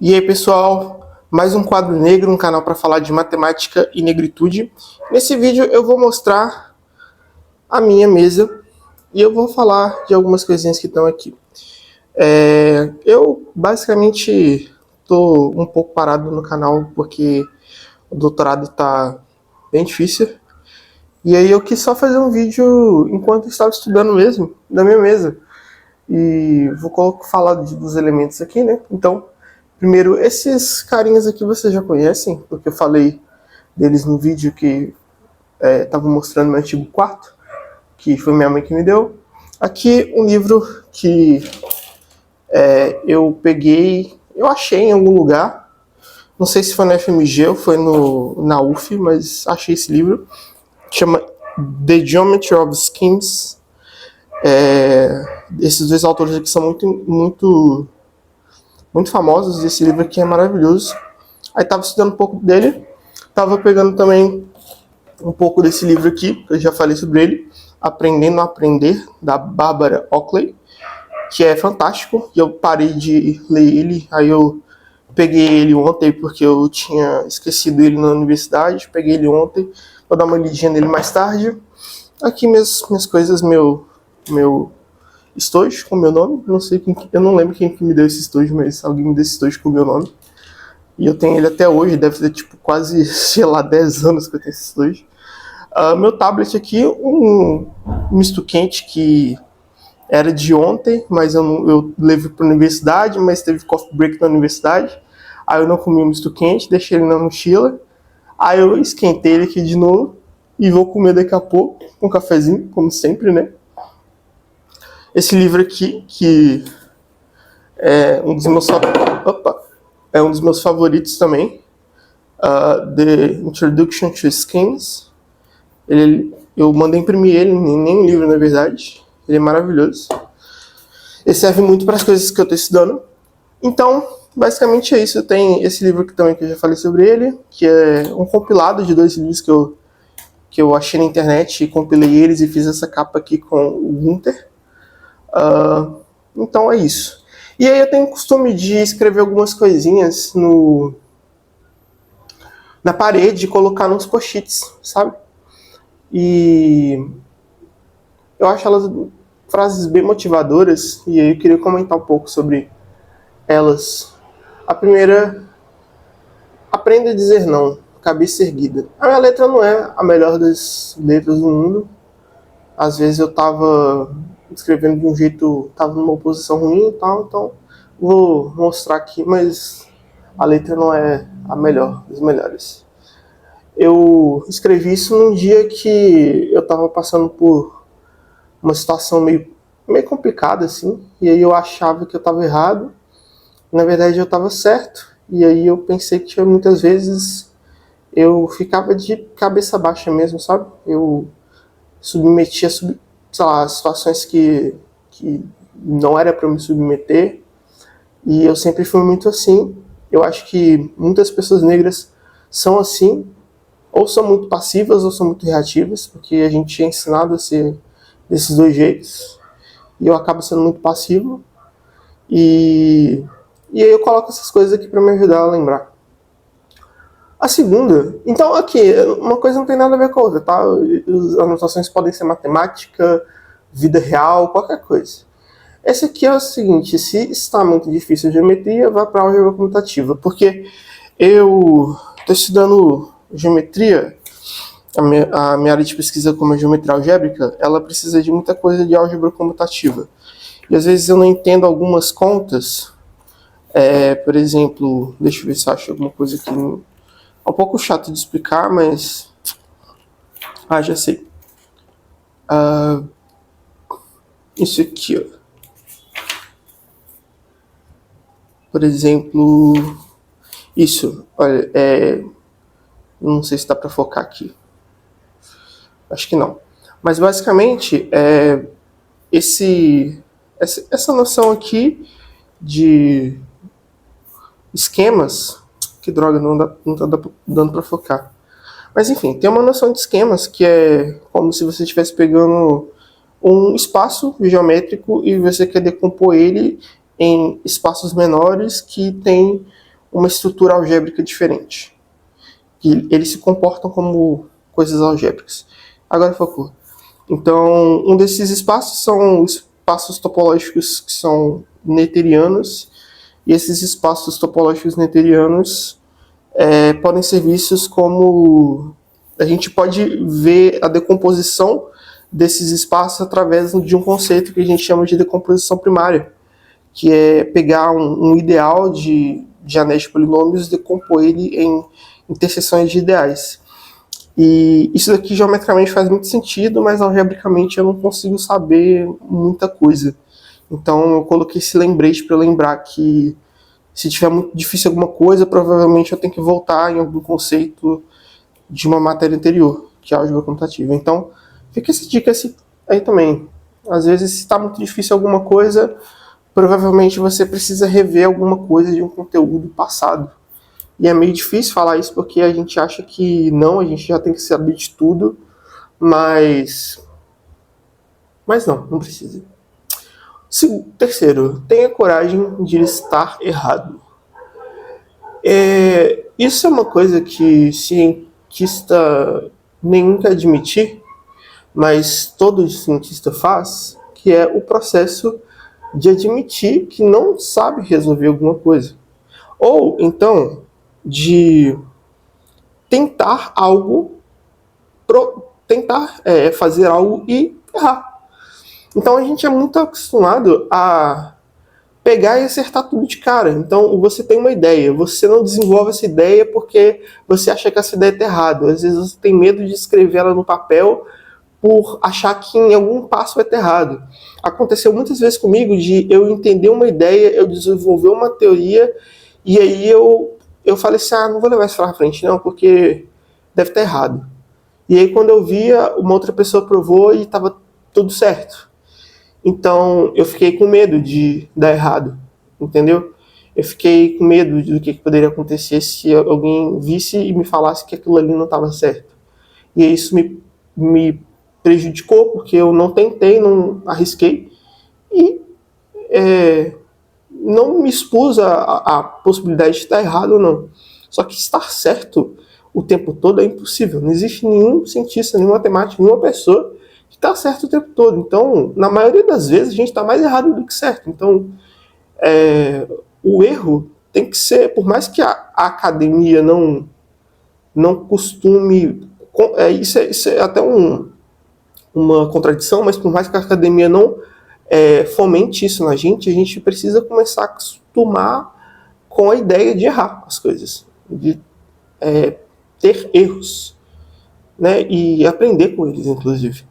E aí, pessoal, mais um quadro negro, um canal para falar de matemática e negritude. Nesse vídeo eu vou mostrar a minha mesa e eu vou falar de algumas coisinhas que estão aqui. Eu basicamente estou um pouco parado no canal porque o doutorado está bem difícil. E aí eu quis só fazer um vídeo enquanto eu estava estudando mesmo, da minha mesa. E vou falar dos elementos aqui, né? Então, primeiro, esses carinhas aqui vocês já conhecem, porque eu falei deles no vídeo que estava mostrando meu antigo quarto, que foi minha mãe que me deu. Aqui um livro que eu peguei, eu achei em algum lugar, não sei se foi na FMG ou foi na UF, mas achei esse livro, chama The Geometry of Schemes. Esses dois autores aqui são muito famosos, e esse livro aqui é maravilhoso. Aí tava estudando um pouco dele, tava pegando também um pouco desse livro aqui, que eu já falei sobre ele, Aprendendo a Aprender, da Barbara Oakley, que é fantástico, e eu parei de ler ele, aí eu peguei ele ontem, porque eu tinha esquecido ele na universidade, peguei ele ontem, vou dar uma lidinha nele mais tarde. Aqui minhas coisas, meu estojo com meu nome, não sei quem, eu não lembro quem que me deu esse estojo, mas alguém me deu esse estojo com o meu nome. E eu tenho ele até hoje, deve ter tipo quase, sei lá, 10 anos que eu tenho esse estojo. Meu tablet aqui, um misto quente que era de ontem, mas eu levei para a universidade, mas teve coffee break na universidade. Aí eu não comi o misto quente, deixei ele na mochila. Aí eu esquentei ele aqui de novo e vou comer daqui a pouco, com um cafezinho, como sempre, né? Esse livro aqui, que é um dos meus favoritos também, The Introduction to Schemes. Eu mandei imprimir ele, nem um livro na verdade, ele é maravilhoso. Ele serve muito para as coisas que eu estou estudando. Então, basicamente é isso. Tem esse livro aqui também que eu já falei sobre ele, que é um compilado de 2 livros que eu achei na internet e compilei eles e fiz essa capa aqui com o Gunther. Então é isso. E aí eu tenho o costume de escrever algumas coisinhas na parede e colocar nos post-its, sabe? E eu acho elas frases bem motivadoras, e aí eu queria comentar um pouco sobre elas. A primeira: aprenda a dizer não, cabeça erguida. A minha letra não é a melhor das letras do mundo. Às vezes eu tava escrevendo de um jeito, tava numa posição ruim e tal, então vou mostrar aqui, mas a letra não é a melhor das melhores. Eu escrevi isso num dia que eu tava passando por uma situação meio complicada, assim, e aí eu achava que eu tava errado, na verdade eu tava certo, e aí eu pensei que muitas vezes eu ficava de cabeça baixa mesmo, sabe? Eu submetia, sei lá, situações que não era para me submeter, e eu sempre fui muito assim. Eu acho que muitas pessoas negras são assim, ou são muito passivas ou são muito reativas, porque a gente é ensinado a ser desses 2 jeitos, e eu acabo sendo muito passivo, e aí eu coloco essas coisas aqui para me ajudar a lembrar. A segunda, então aqui, uma coisa não tem nada a ver com a outra, tá? As anotações podem ser matemática, vida real, qualquer coisa. Esse aqui é o seguinte: se está muito difícil a geometria, vá para a álgebra comutativa, porque eu estou estudando geometria, a minha área de pesquisa como a geometria algébrica, ela precisa de muita coisa de álgebra comutativa. E às vezes eu não entendo algumas contas, por exemplo, deixa eu ver se eu acho alguma coisa aqui. É um pouco chato de explicar, mas... já sei. Isso aqui, ó. Por exemplo... Isso, olha, não sei se dá pra focar aqui. Acho que não. Mas basicamente, essa noção aqui de esquemas... Que droga, não tá dando pra focar. Mas enfim, tem uma noção de esquemas que é como se você estivesse pegando um espaço geométrico e você quer decompor ele em espaços menores que tem uma estrutura algébrica diferente. E eles se comportam como coisas algébricas. Agora focou. Então, um desses espaços são espaços topológicos que são noetherianos, e esses espaços topológicos noetherianos podem ser vistos como... A gente pode ver a decomposição desses espaços através de um conceito que a gente chama de decomposição primária, que é pegar um ideal de anéis de polinômios e decompor ele em interseções de ideais. E isso daqui geometricamente faz muito sentido, mas algebricamente eu não consigo saber muita coisa. Então eu coloquei esse lembrete para lembrar que se tiver muito difícil alguma coisa, provavelmente eu tenho que voltar em algum conceito de uma matéria anterior, que é álgebra computativa. Então fica essa dica aí também. Às vezes, se está muito difícil alguma coisa, provavelmente você precisa rever alguma coisa de um conteúdo passado. E é meio difícil falar isso porque a gente acha que não, a gente já tem que saber de tudo, mas não precisa. Terceiro, tenha coragem de estar errado. Isso é uma coisa que cientista nenhum quer admitir, mas todo cientista faz, que é o processo de admitir que não sabe resolver alguma coisa. Ou, então, de tentar algo, fazer algo e errar. Então a gente é muito acostumado a pegar e acertar tudo de cara. Então você tem uma ideia, você não desenvolve essa ideia porque você acha que essa ideia está errada. Às vezes você tem medo de escrever ela no papel por achar que em algum passo vai estar errado. Aconteceu muitas vezes comigo de eu entender uma ideia, eu desenvolver uma teoria, e aí eu falei assim, não vou levar isso para frente não, porque deve estar errado. E aí quando eu via, uma outra pessoa provou e estava tudo certo. Então eu fiquei com medo de dar errado, entendeu? Eu fiquei com medo do que poderia acontecer se alguém visse e me falasse que aquilo ali não estava certo. E isso me prejudicou, porque eu não tentei, não arrisquei, e não me expus à possibilidade de estar errado ou não. Só que estar certo o tempo todo é impossível. Não existe nenhum cientista, nenhum matemático, nenhuma pessoa que está certo o tempo todo. Então, na maioria das vezes, a gente está mais errado do que certo. Então, o erro tem que ser, por mais que a academia não costume... Isso é até uma contradição, mas por mais que a academia não fomente isso na gente, a gente precisa começar a acostumar com a ideia de errar as coisas, de ter erros, né, e aprender com eles, inclusive.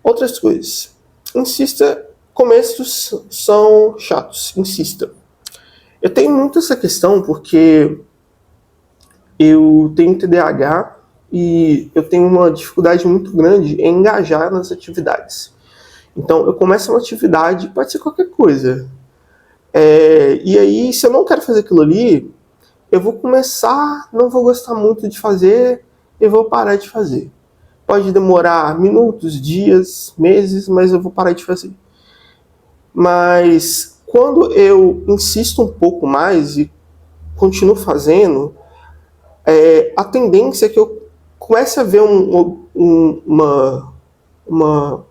Outras coisas. Insista, começos são chatos, insista. Eu tenho muito essa questão porque eu tenho TDAH e eu tenho uma dificuldade muito grande em engajar nas atividades. Então, eu começo uma atividade, pode ser qualquer coisa. E aí, se eu não quero fazer aquilo ali, eu vou começar, não vou gostar muito de fazer, eu vou parar de fazer. Pode demorar minutos, dias, meses, mas eu vou parar de fazer. Mas, quando eu insisto um pouco mais e continuo fazendo, a tendência é que eu comece a ver uma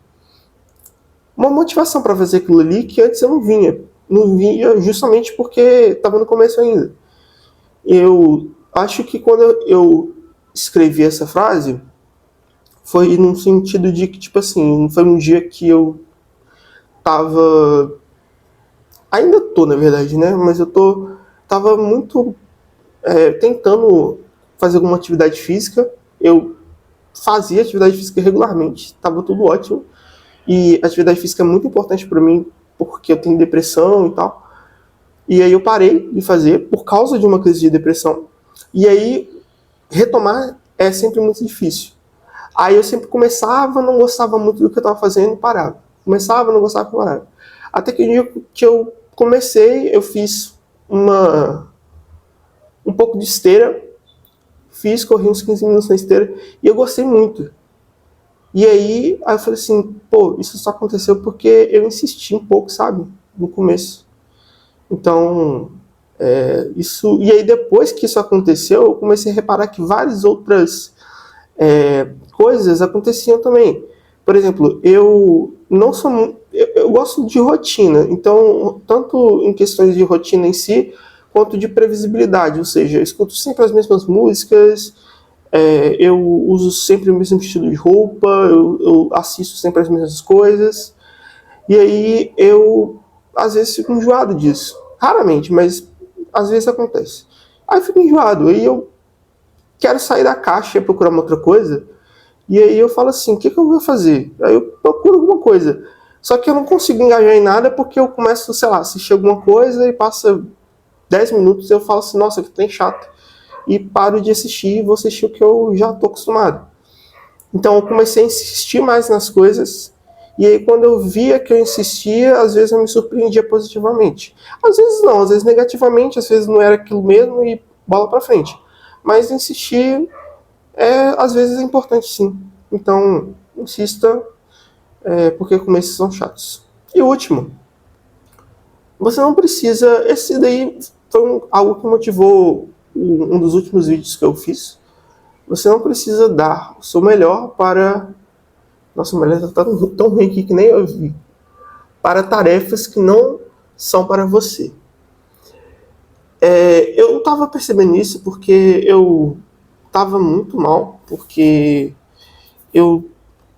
motivação para fazer aquilo ali que antes eu não vinha. Não vinha justamente porque estava no começo ainda. Eu acho que quando eu escrevi essa frase, foi num sentido de que, tipo assim, foi um dia que eu tava... Ainda tô, na verdade, né? Mas tava muito tentando fazer alguma atividade física. Eu fazia atividade física regularmente, estava tudo ótimo. E a atividade física é muito importante para mim, porque eu tenho depressão e tal. E aí eu parei de fazer por causa de uma crise de depressão. E aí retomar é sempre muito difícil. Aí eu sempre começava, não gostava muito do que eu estava fazendo e parava. Começava, não gostava e parava. Até que o dia que eu comecei, eu fiz um pouco de esteira. Corri uns 15 minutos na esteira e eu gostei muito. E aí eu falei assim, isso só aconteceu porque eu insisti um pouco, sabe? No começo. Então, E aí depois que isso aconteceu, eu comecei a reparar que várias outras coisas aconteciam também. Por exemplo, eu não sou eu gosto de rotina, então tanto em questões de rotina em si, quanto de previsibilidade, ou seja, eu escuto sempre as mesmas músicas, eu uso sempre o mesmo estilo de roupa, eu assisto sempre as mesmas coisas, e aí eu às vezes fico enjoado disso. Raramente, mas às vezes acontece. Aí eu fico enjoado, aí eu quero sair da caixa e procurar uma outra coisa, e aí eu falo assim, o que eu vou fazer? Aí eu procuro alguma coisa. Só que eu não consigo engajar em nada porque eu começo, sei lá, assistir alguma coisa e passa 10 minutos e eu falo assim, nossa, que tem chato. E paro de assistir e vou assistir o que eu já estou acostumado. Então eu comecei a insistir mais nas coisas. E aí quando eu via que eu insistia, às vezes eu me surpreendia positivamente. Às vezes não, às vezes negativamente, às vezes não era aquilo mesmo e bola pra frente. Mas insistir às vezes é importante sim. Então, insista, porque começos são chatos. E o último, você não precisa. Esse daí foi algo que motivou um dos últimos vídeos que eu fiz. Você não precisa dar o seu melhor para. Nossa, o melhor está tão ruim aqui que nem eu vi. Para tarefas que não são para você. Eu estava percebendo isso porque eu estava muito mal, porque eu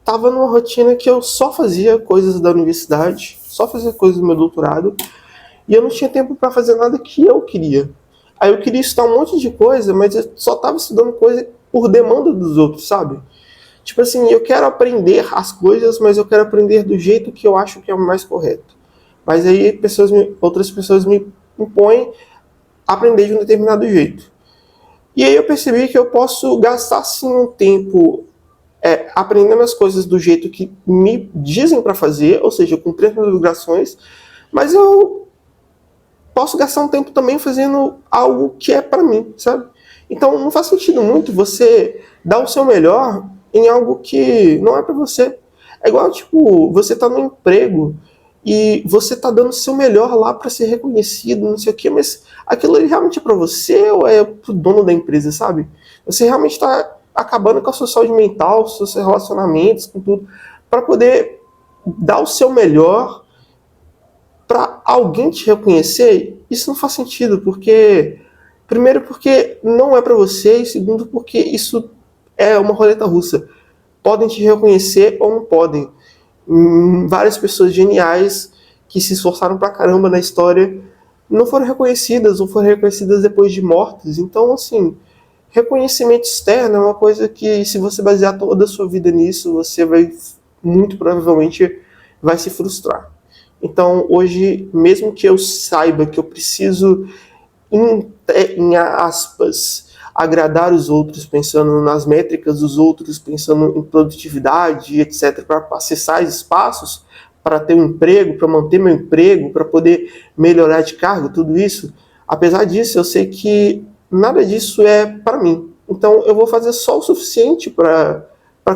estava numa rotina que eu só fazia coisas da universidade, só fazia coisas do meu doutorado, e eu não tinha tempo para fazer nada que eu queria. Aí eu queria estudar um monte de coisa, mas eu só estava estudando coisa por demanda dos outros, sabe? Tipo assim, eu quero aprender as coisas, mas eu quero aprender do jeito que eu acho que é o mais correto. Mas aí outras pessoas me impõem a aprender de um determinado jeito. E aí eu percebi que eu posso gastar sim um tempo aprendendo as coisas do jeito que me dizem para fazer, ou seja, cumprir as minhas obrigações, mas eu posso gastar um tempo também fazendo algo que é para mim, sabe? Então não faz sentido muito você dar o seu melhor em algo que não é para você. É igual, tipo, você tá no emprego e você tá dando o seu melhor lá para ser reconhecido, não sei o quê, mas aquilo ali realmente é para você ou é pro dono da empresa, sabe? Você realmente tá acabando com a sua saúde mental, seus relacionamentos, com tudo, para poder dar o seu melhor para alguém te reconhecer. Isso não faz sentido, porque primeiro porque não é para você e segundo porque isso é uma roleta russa. Podem te reconhecer ou não podem. Várias pessoas geniais que se esforçaram pra caramba na história não foram reconhecidas ou foram reconhecidas depois de mortas. Então, assim, reconhecimento externo é uma coisa que, se você basear toda a sua vida nisso, você vai, muito provavelmente, vai se frustrar. Então, hoje, mesmo que eu saiba que eu preciso, em aspas, agradar os outros, pensando nas métricas dos outros, pensando em produtividade, etc., para acessar espaços, para ter um emprego, para manter meu emprego, para poder melhorar de cargo, tudo isso. Apesar disso, eu sei que nada disso é para mim. Então eu vou fazer só o suficiente para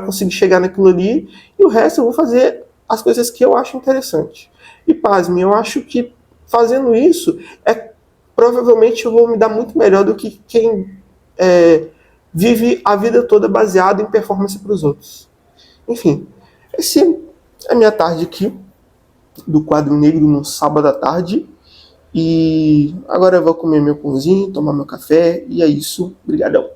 conseguir chegar naquilo ali, e o resto eu vou fazer as coisas que eu acho interessante. E pasme, eu acho que fazendo isso, provavelmente eu vou me dar muito melhor do que quem vive a vida toda baseado em performance para os outros. Enfim, essa é a minha tarde aqui, do Quadro Negro, no sábado à tarde. E agora eu vou comer meu pãozinho, tomar meu café, e é isso. Obrigadão.